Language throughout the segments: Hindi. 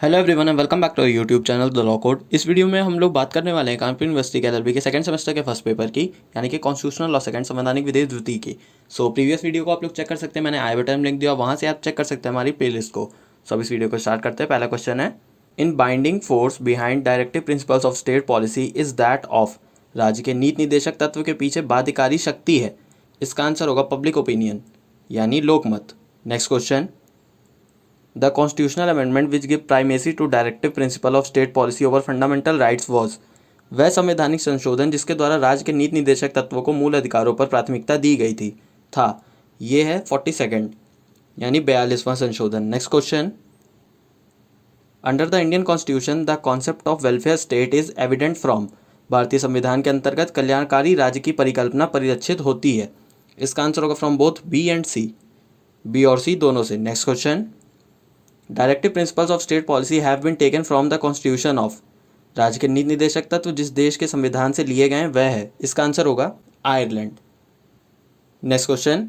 Hello everyone and welcome back to YouTube channel the Law Code. इस वीडियो में हम लोग बात करने वाले हैं कानपुर यूनिवर्सिटी के एलएलबी के सेकंड सेमेस्टर के फर्स्ट पेपर की, यानी कि कॉन्स्टिट्यूशनल लॉ सेकंड संवैधानिक विधि द्वितीय की। प्रीवियस वीडियो को आप लोग चेक कर सकते हैं, मैंने आई बटन लिंक दिया, वहाँ से आप चेक कर सकते हैं हमारी प्लेलिस्ट को। अब इस वीडियो को स्टार्ट करते हैं। पहला क्वेश्चन है, in binding force behind directive principles of state policy is that of. राज्य के नीति निर्देशक तत्व के पीछे बाध्यकारी शक्ति है। इसका आंसर होगा पब्लिक ओपिनियन, यानी लोकमत। Next question, The constitutional amendment which give primacy to directive principle of state policy over fundamental rights was। वह संवैधानिक संशोधन जिसके द्वारा राज्य के नीति निर्देशक तत्वों को मूल अधिकारों पर प्राथमिकता दी गई थी था। ये है 42nd यानी 42वां संशोधन। Next question, under the Indian constitution the concept of welfare state is evident from. भारतीय संविधान के अंतर्गत कल्याणकारी राज्य की परिकल्पना परिलक्षित होती है। इसका आंसर होगा from both B and C, B और सी दोनों से। Next question, directive principles of state policy have been taken from the constitution of. राज्य के नीति निर्देशक तत्व जिस देश के संविधान से लिए गए हैं वह है। इसका आंसर होगा Ireland. Next question,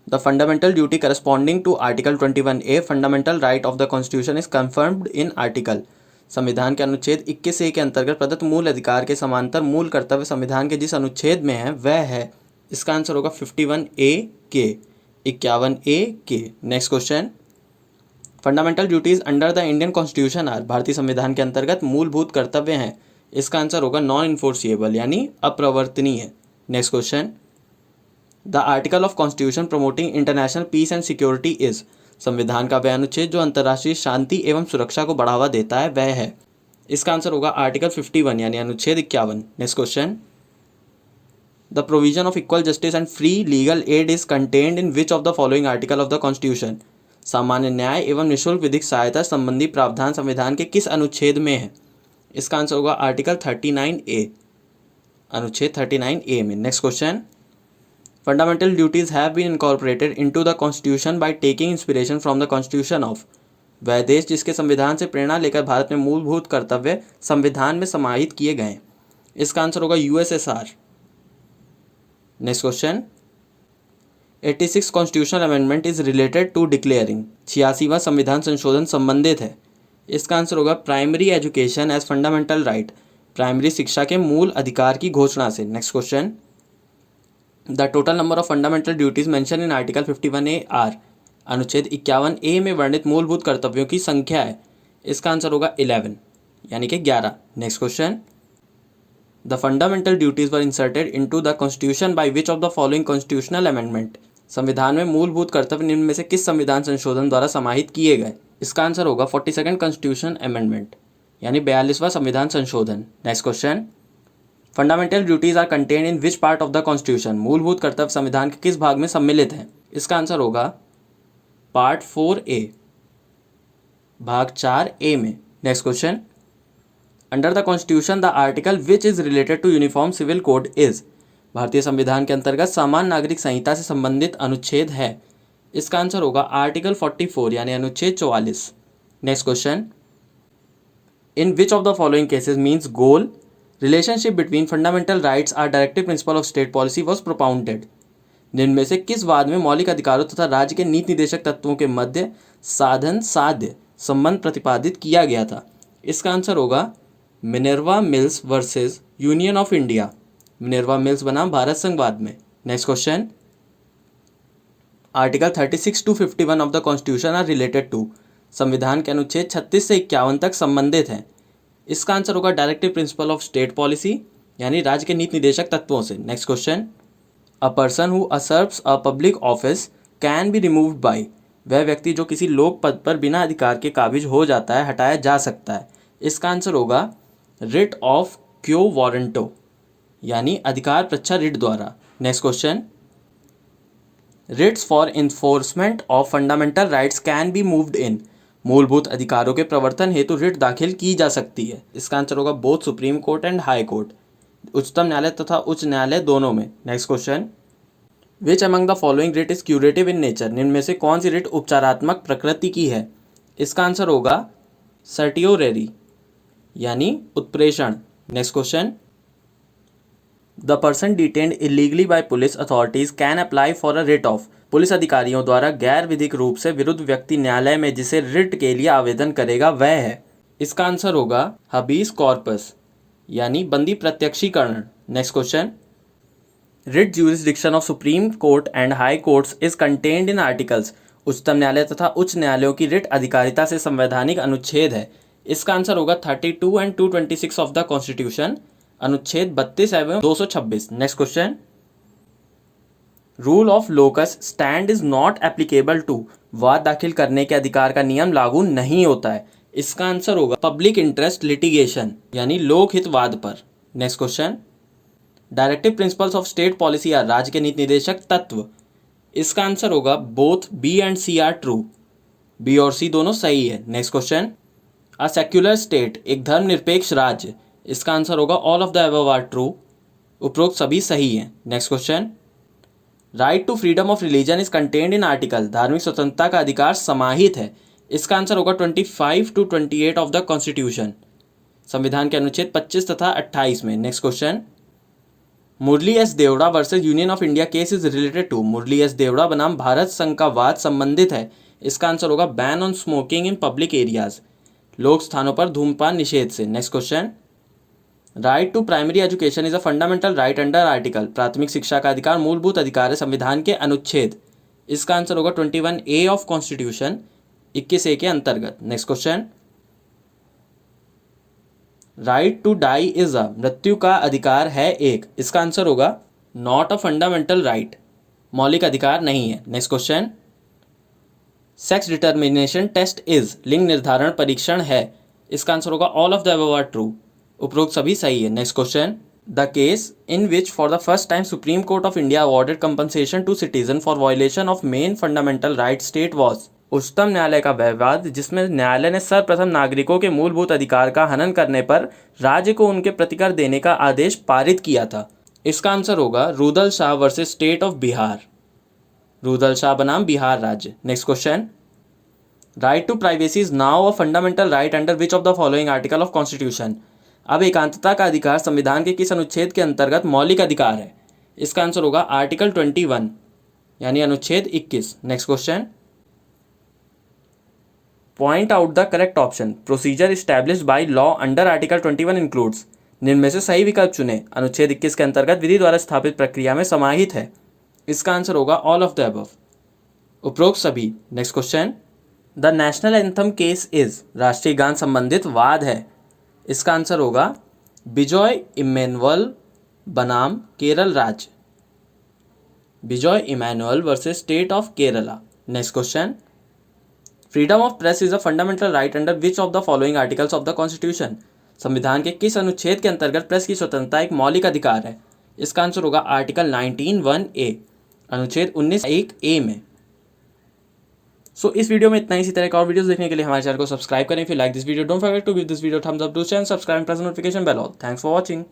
the fundamental duty corresponding to article 21A fundamental right of the constitution is confirmed in article. संविधान के अनुच्छेद 21A के अंतर्गत प्रदत्त मूल अधिकार के समांतर मूल कर्तव्य संविधान के जिस अनुच्छेद में है वह है। इसका आंसर होगा 51A के, 51A के। Next question, fundamental duties under the Indian constitution are. भारतीय संविधान के अंतर्गत मूलभूत कर्तव्य हैं। इसका आंसर होगा नॉन इन्फोर्सिएबल यानी अप्रवर्तनीय। Next question, the article of constitution promoting international peace and security is. संविधान का वह अनुच्छेद जो अंतर्राष्ट्रीय शांति एवं सुरक्षा को बढ़ावा देता है वह है। इसका आंसर होगा आर्टिकल 51 यानी अनुच्छेद 51। Next question, the provision of equal justice and free legal aid is contained in which of the following article of the constitution. सामान्य न्याय एवं निःशुल्क विधिक सहायता संबंधी प्रावधान संविधान के किस अनुच्छेद में है। इसका आंसर होगा आर्टिकल 39A, अनुच्छेद 39A में। Next question, fundamental duties have been incorporated into the constitution by taking inspiration from the constitution of. वह देश जिसके संविधान से प्रेरणा लेकर भारत में मूलभूत कर्तव्य संविधान में समाहित किए गए। इसका आंसर होगा USSR। Next question, 86 constitutional amendment is related to declaring. 86वां संविधान संशोधन संबंधित है। इसका आंसर होगा primary education as fundamental right, primary शिक्षा के मूल अधिकार की घोषणा से। Next question, the total number of fundamental duties mention in article 51A are. अनुच्छेद 51A में वर्णित मूलभूत कर्तव्यों की संख्या है। इसका आंसर होगा 11 यानी कि 11। Next question, the fundamental duties were inserted into the constitution by which of the following constitutional amendment. संविधान में मूलभूत कर्तव्य निम्न में से किस संविधान संशोधन द्वारा समाहित किए गए। इसका आंसर होगा 42nd कॉन्स्टिट्यूशन अमेंडमेंट यानी 42वां संविधान संशोधन। Next question, fundamental duties are contained in which part of the constitution. मूलभूत कर्तव्य संविधान के किस भाग में सम्मिलित हैं। इसका आंसर होगा पार्ट 4A, भाग 4A में। Next question, under the constitution the article which is related to uniform civil code is. भारतीय संविधान के अंतर्गत समान नागरिक संहिता से संबंधित अनुच्छेद है। इसका आंसर होगा आर्टिकल 44 यानी अनुच्छेद 44। Next question, in which of the following cases means goal relationship between fundamental rights are directive principle of state policy was propounded. निम्न में से किस वाद में मौलिक अधिकारों तथा राज्य के नीति निर्देशक तत्वों के मध्य साधन साध्य संबंध प्रतिपादित किया गया था। इसका आंसर होगा Minerva Mills versus Union of India. Minerva Mills बनाम भारत संघवाद में। Next question, article 36 to 51 of the constitution are related to. संविधान के अनुच्छेद 36 से 51 तक संबंधित हैं। इसका आंसर होगा directive principle of state policy यानी राज्य के नीति निर्देशक तत्वों से। Next question, a person who usurps a public office can be removed by. वह व्यक्ति जो किसी लोक पद पर बिना अधिकार के काबिज हो जाता है हटाया जा सकता है। इसका आंसर होगा रिट ऑफ क्यो वारंटो यानी अधिकार प्रच्छा रिट द्वारा। Next question, Ritz for enforcement of fundamental rights can be moved in. मूलभूत अधिकारों के प्रवर्तन हेतु रिट दाखिल की जा सकती है। इसका आंसर होगा both supreme court and high court, उच्चतम न्यायालय तथा उच्च न्यायालय दोनों में। Next question, which among the following writ is curative in nature. निम्न में से कौन सी रिट उपचारात्मक प्रकृति की है। इसका आंसर होगा सर्टियोरेरी यानी उत्प्रेषण। Next question, the person detained illegally by police authorities can apply for a writ of. Police अधिकारियों द्वारा गैर विधिक रूप से विरुद्ध व्यक्ति न्यायालय में जिसे रिट के लिए आवेदन करेगा वह है। इसका आंसर होगा हबीस कॉर्पस यानी बंदी प्रत्यक्षीकरण। Next question, writ jurisdiction of supreme court and high courts is contained in articles. उच्चतम न्यायालय तथा उच्च न्यायालयों की रिट अधिकारिता से संवैधानिक अनुच्छेद है। इसका आंसर होगा 32 एंड 226 ऑफ द कॉन्स्टिट्यूशन, अनुच्छेद 32 एवं 226। Next question, rule of locus standi is not applicable to. वाद दाखिल करने के अधिकार का नियम लागू नहीं होता है। इसका आंसर होगा पब्लिक इंटरेस्ट लिटिगेशन यानी लोकहितवाद पर। Next question, directive principles of state policy are. राज्य के नीति निर्देशक तत्व। इसका आंसर होगा both B and C are true. B और सी दोनों सही है। Next question, a secular state एक धर्मनिरपेक्ष राज्य। इसका आंसर होगा all of the above are true. उपरोक्त सभी सही हैं। Next question, right to freedom of religion is contained in article. धार्मिक स्वतंत्रता का अधिकार समाहित है। इसका आंसर होगा 25 to 28 ऑफ द कॉन्स्टिट्यूशन, संविधान के अनुच्छेद 25 तथा 28 में। Next question, Murli S Deora versus Union of India case is related to. Murli S Deora बनाम भारत संघ का वाद संबंधित है। इसका आंसर होगा ban on smoking in public areas, लोक स्थानों पर धूम्रपान निषेध से। Next question, right to primary education is a fundamental right under article. प्राथमिक शिक्षा का अधिकार मूलभूत अधिकार है संविधान के अनुच्छेद। इसका आंसर होगा 21A ऑफ कॉन्स्टिट्यूशन, 21A के अंतर्गत। Next question, right to die is a. मृत्यु का अधिकार है एक। इसका आंसर होगा नॉट अ फंडामेंटल राइट, मौलिक अधिकार नहीं है। Next question, sex determination test is. लिंग निर्धारण परीक्षण है। इसका आंसर होगा all of the above are true. उपरोक्त सभी सही है। Next question, the case in which for the first time Supreme Court of India awarded compensation to citizen for violation of main fundamental right state was. उच्चतम न्यायालय का विवाद जिसमें न्यायालय ने सर्वप्रथम नागरिकों के मूलभूत अधिकार का हनन करने पर राज्य को उनके प्रतिकर देने का आदेश पारित किया था। इसका आंसर होगा Rudal Shah versus state of Bihar. Rudal Shah बनाम बिहार राज्य। Next question, right to privacy is now a fundamental right under which of the following article of constitution. अब एकांतता का अधिकार संविधान के किस अनुच्छेद के अंतर्गत मौलिक अधिकार है। इसका आंसर होगा आर्टिकल 21 यानी अनुच्छेद 21। Next question, point out the correct option. Procedure established by law under article 21 includes. निम्न में से सही विकल्प चुने। अनुच्छेद 21 के अंतर्गत विधि द्वारा स्थापित प्रक्रिया में समाहित है। इसका आंसर होगा ऑल ऑफ द अबव, उपरोक्त सभी। Next question, the national anthem case is. राष्ट्रीय गान संबंधित वाद है। इसका आंसर होगा बिजॉय इमैनुअल बनाम केरल राज्य। Bijoe Emmanuel versus state of Kerala. Next question, freedom of press is a fundamental right under which of the following articles of the constitution. संविधान के किस अनुच्छेद के अंतर्गत प्रेस की स्वतंत्रता एक मौलिक अधिकार है। इसका आंसर होगा आर्टिकल 19(1)(a), अनुच्छेद 19(1)(a) में। इस वीडियो में इतना ही। इसी तरह के और वीडियोस देखने के लिए हमारे चैनल को सब्सक्राइब करें। फिर like this video, don't forget to give this video thumbs up, to channel subscribe, press notification bell all. Thanks for watching.